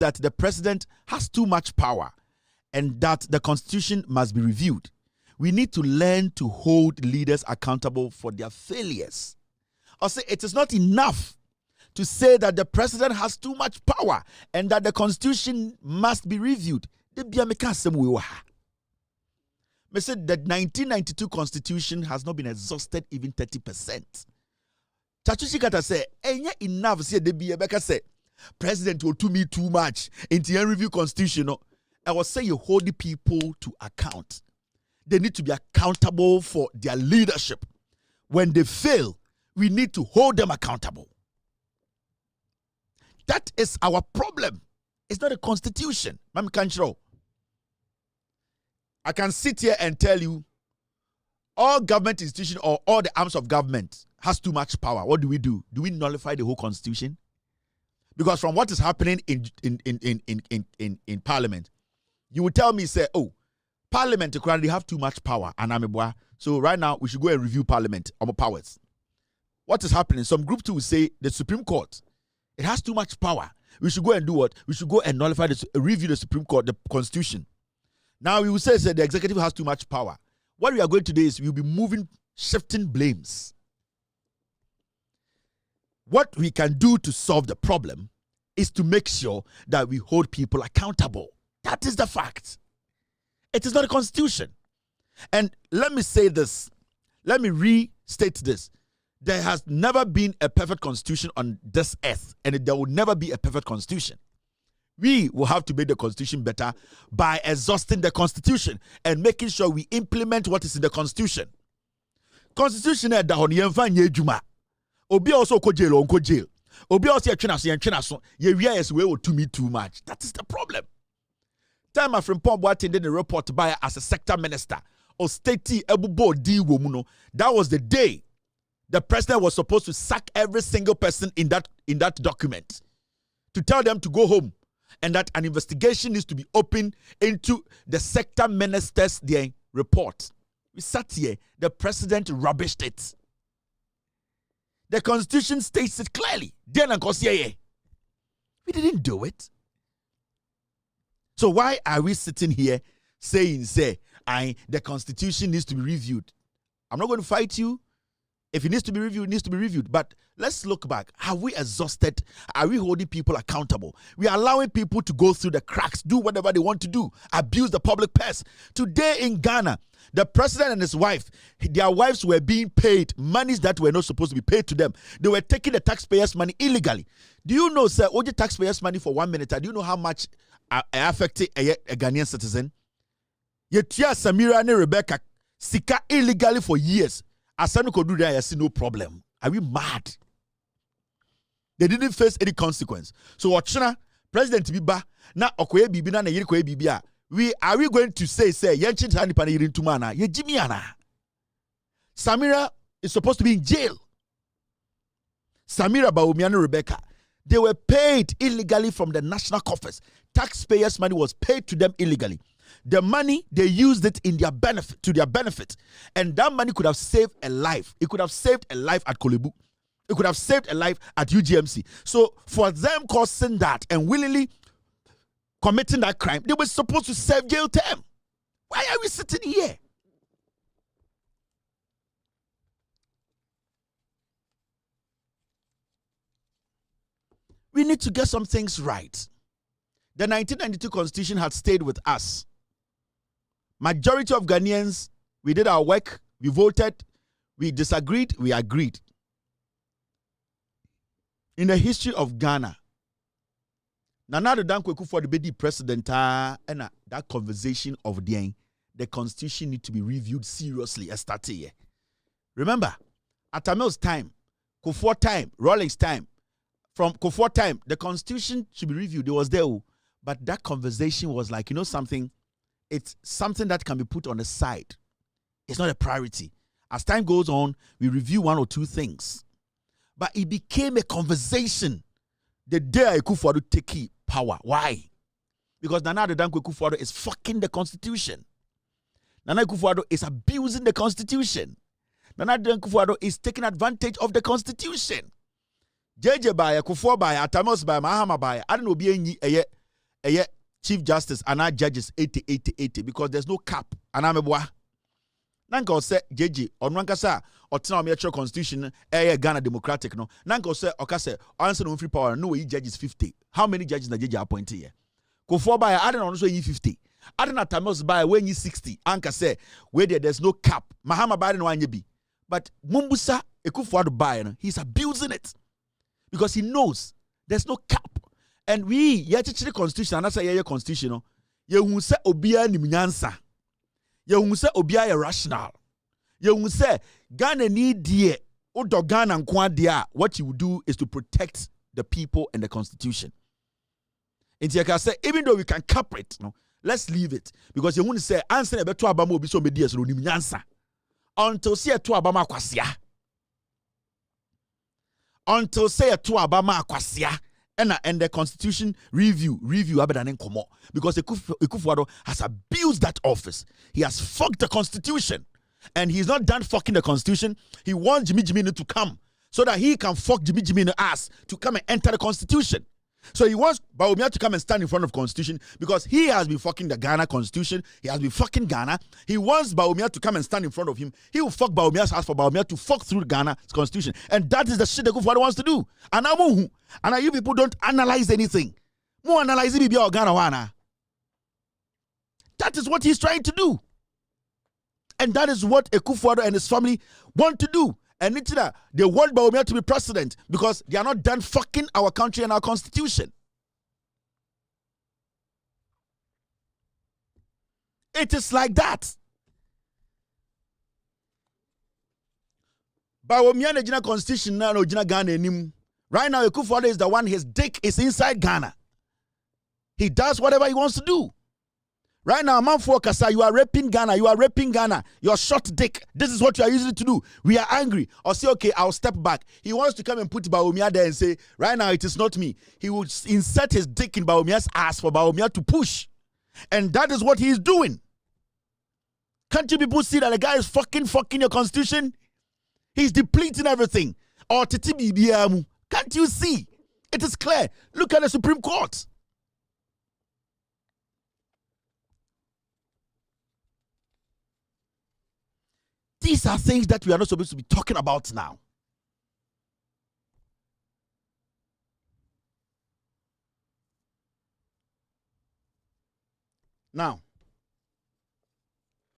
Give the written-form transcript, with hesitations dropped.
that the president has too much power and that the constitution must be reviewed. We need to learn to hold leaders accountable for their failures. Also, it is not enough to say that the president has too much power and that the constitution must be reviewed. Me said the 1992 constitution has not been exhausted even 30%. Chachushi Kata said, "Enya enough say the Beka say president will do me too much into the review constitution." I was saying you hold the people to account. They need to be accountable for their leadership. When they fail, we need to hold them accountable. That is our problem. It's not a constitution. I can sit here and tell you all government institutions or all the arms of government has too much power. What do? Do we nullify the whole constitution? Because from what is happening in parliament, you will tell me, say, oh, parliament they have too much power, and so right now we should go and review parliament on powers. What is happening? Some group two will say the Supreme Court, it has too much power. We should go and do what? We should go and nullify review the Supreme Court, the constitution. Now we will say the executive has too much power. What we are going to do is we'll be shifting blames. What we can do to solve the problem is to make sure that we hold people accountable. That is the fact. It is not a constitution. And let me say this. Let me restate this. There has never been a perfect constitution on this earth, and there will never be a perfect constitution. We will have to make the constitution better by exhausting the constitution and making sure we implement what is in the constitution. Constitution is the Obi also ko jail or ko jail. Obi also so ye realize we will to me too much. That is the problem. Time my friend Paul Boateng did a report by as a sector minister or state ebubo di womuno. That was the day the president was supposed to sack every single person in that document to tell them to go home and that an investigation needs to be opened into the sector minister's report. We sat here, the president rubbished it. The constitution states it clearly. We didn't do it. So why are we sitting here saying, the constitution needs to be reviewed? I'm not going to fight you. If it needs to be reviewed, it needs to be reviewed. But let's look back. Have we exhausted? Are we holding people accountable? We are allowing people to go through the cracks, do whatever they want to do, abuse the public purse. Today in Ghana, the president and his wife, their wives were being paid monies that were not supposed to be paid to them. They were taking the taxpayers' money illegally. Do you know, sir, all the taxpayers' money for 1 minute, do you know how much affected a Ghanaian citizen? Yetia Samira and Rebecca sika illegally for years. Asanu could do that, I see no problem. Are we mad? They didn't face any consequence. So Ochina, President Biba, na Okoye Bibi na Yirikoye Bibia. Are we going to say Yenchin Tani Pana Yirin Tumana? Ye Jimiana. Samira is supposed to be in jail. Samira Baumiano Rebecca. They were paid illegally from the national coffers. Taxpayers' money was paid to them illegally. The money, they used it in their benefit, to their benefit. And that money could have saved a life. It could have saved a life at Kolebu. It could have saved a life at UGMC. So for them causing that and willingly committing that crime, they were supposed to serve jail term. Why are we sitting here? We need to get some things right. The 1992 Constitution had stayed with us. Majority of Ghanaians, we did our work, we voted, we disagreed, we agreed. In the history of Ghana, Nana Addo Dankwa Akufo-Addo be president, and that conversation of the constitution need to be reviewed seriously as started here. Remember, at Amel's time, Kufuor time, Rawlings time, from Kufuor time, the constitution should be reviewed. It was there, but that conversation was like, something. It's something that can be put on the side. It's not a priority. As time goes on, we review one or two things. But it became a conversation the day Akufo-Addo take power. Why? Because Nana Addo Dankwa Akufo-Addo is fucking the constitution. Nana Akufo-Addo is abusing the constitution. Nana Addo Akufo-Addo is taking advantage of the constitution. JJ by Kufuor by Atamos by Mahama by I don't know be Chief Justice and our judges 80 because there's no cap. And I'm a boy. Nanka say JJ on Rankasa or Tena Constitution, Ghana Democratic. No, Nanka say, Okase, answer no free power, no way judges 50. How many judges the JJ appointed here? Go for by I don't know, so 50. I don't know, Tamos by when you 60. Anka say, where there's no cap. Mahama Biden one be. But Mumbusa, Ekufuado Bayan, he's abusing it because he knows there's no cap. And we, yet the constitution, and that's a year constitution, you won't say Obia Niminyansa. You won't say Obia rational. You won't say Ghana need dear, Odo Ghana and Kwadia. What you do is to protect the people and the constitution. And you can say, even though we can cap it, let's leave it. Because you won't say, answer a better Abamo be so medias, Niminyansa. Until say to Abama Kwasia. Until say to Abama Kwasia. And the constitution review abedanen komo because Ekufuado has abused that office. He has fucked the constitution, and he's not done fucking the constitution. He wants Jimmy Jimino to come so that he can fuck Jimmy Jimino ass to come and enter the constitution. So he wants Bawumia to come and stand in front of constitution because he has been fucking the Ghana constitution. He has been fucking Ghana. He wants Bawumia to come and stand in front of him. He will fuck Bawumia's ass for Bawumia to fuck through Ghana's constitution. And that is the shit that Ekufuado wants to do. And now you people don't analyze anything. More analyze it, Ghana wana. That is what he's trying to do. And that is what Ekufuado and his family want to do. And they want Bawumia to be president because they are not done fucking our country and our constitution. It is like that. Bawumia na constitution na no jina Ghana enim. Right now, Ekufuado is the one, his dick is inside Ghana. He does whatever he wants to do. Right now, Manfo Kasa, you are raping Ghana. You are raping Ghana. Your short dick. This is what you are using to do. We are angry. Or say, okay, I'll step back. He wants to come and put Bawumia there and say, right now, it is not me. He would insert his dick in Bawumia's ass for Bawumia to push. And that is what he is doing. Can't you people see that the guy is fucking your constitution? He's depleting everything. Or Titi. Can't you see? It is clear. Look at the Supreme Court. These are things that we are not supposed to be talking about now. Now,